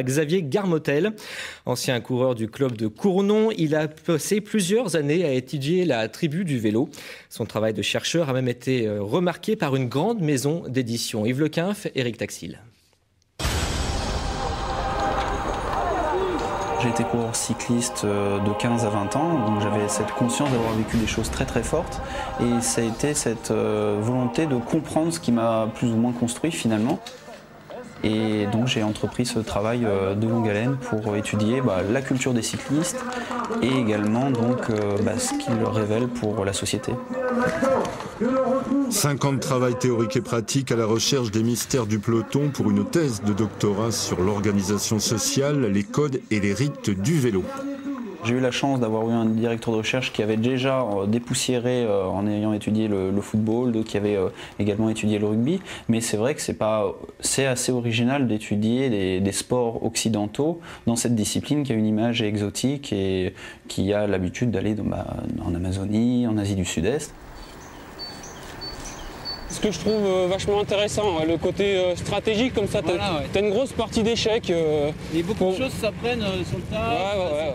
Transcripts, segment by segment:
Xavier Garmotel, ancien coureur du club de Cournon, il a passé plusieurs années à étudier la tribu du vélo. Son travail de chercheur a même été remarqué par une grande maison d'édition. Yves Lequinf, Éric Taxil. J'ai été coureur cycliste de 15 à 20 ans, donc j'avais cette conscience d'avoir vécu des choses très très fortes et ça a été cette volonté de comprendre ce qui m'a plus ou moins construit finalement. Et donc j'ai entrepris ce travail de longue haleine pour étudier la culture des cyclistes et également donc, ce qu'ils révèlent pour la société. 5 ans de travail théorique et pratique à la recherche des mystères du peloton pour une thèse de doctorat sur l'organisation sociale, les codes et les rites du vélo. J'ai eu la chance d'avoir eu un directeur de recherche qui avait déjà dépoussiéré en ayant étudié le football, d'autres qui avaient également étudié le rugby. Mais c'est vrai que c'est assez original d'étudier des sports occidentaux dans cette discipline qui a une image exotique et qui a l'habitude d'aller en Amazonie, en Asie du Sud-Est. Ce que je trouve vachement intéressant, le côté stratégique comme ça, t'as une grosse partie d'échecs. Et beaucoup de choses s'apprennent sur le tas. Ouais.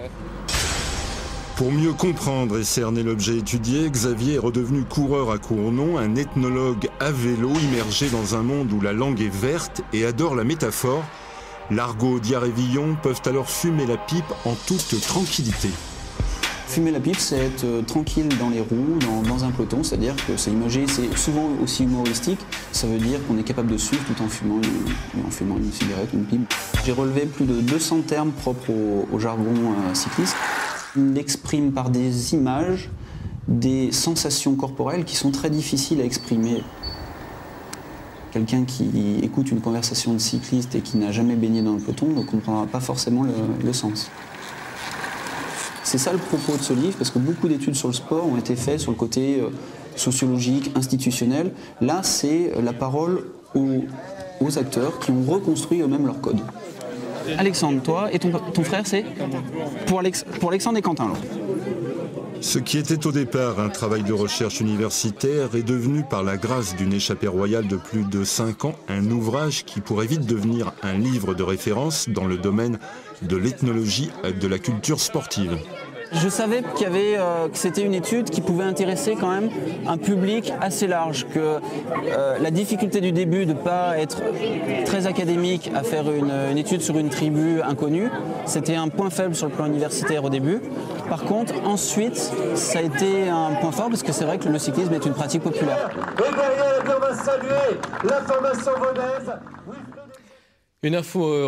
Pour mieux comprendre et cerner l'objet étudié, Xavier est redevenu coureur à Cournon, un ethnologue à vélo immergé dans un monde où la langue est verte et adore la métaphore. L'argot d'Iarévillon peuvent alors fumer la pipe en toute tranquillité. Fumer la pipe, c'est être tranquille dans les roues, dans un peloton, c'est-à-dire que c'est imagé, c'est souvent aussi humoristique. Ça veut dire qu'on est capable de suivre tout en fumant une cigarette, une pipe. J'ai relevé plus de 200 termes propres au jargon cycliste. Il exprime par des images des sensations corporelles qui sont très difficiles à exprimer. Quelqu'un qui écoute une conversation de cycliste et qui n'a jamais baigné dans le peloton ne comprendra pas forcément le sens. C'est ça le propos de ce livre, parce que beaucoup d'études sur le sport ont été faites sur le côté sociologique, institutionnel. Là, c'est la parole aux acteurs qui ont reconstruit eux-mêmes leur code. Alexandre, toi et ton frère, c'est pour Alexandre et Quentin, alors. Ce qui était au départ un travail de recherche universitaire est devenu, par la grâce d'une échappée royale de plus de 5 ans, un ouvrage qui pourrait vite devenir un livre de référence dans le domaine de l'ethnologie et de la culture sportive. Je savais que c'était une étude qui pouvait intéresser quand même un public assez large, que la difficulté du début de ne pas être très académique à faire une étude sur une tribu inconnue, c'était un point faible sur le plan universitaire au début. Par contre, ensuite, ça a été un point fort parce que c'est vrai que le cyclisme est une pratique populaire. Et derrière, on va saluer la formation vaudoise. Une info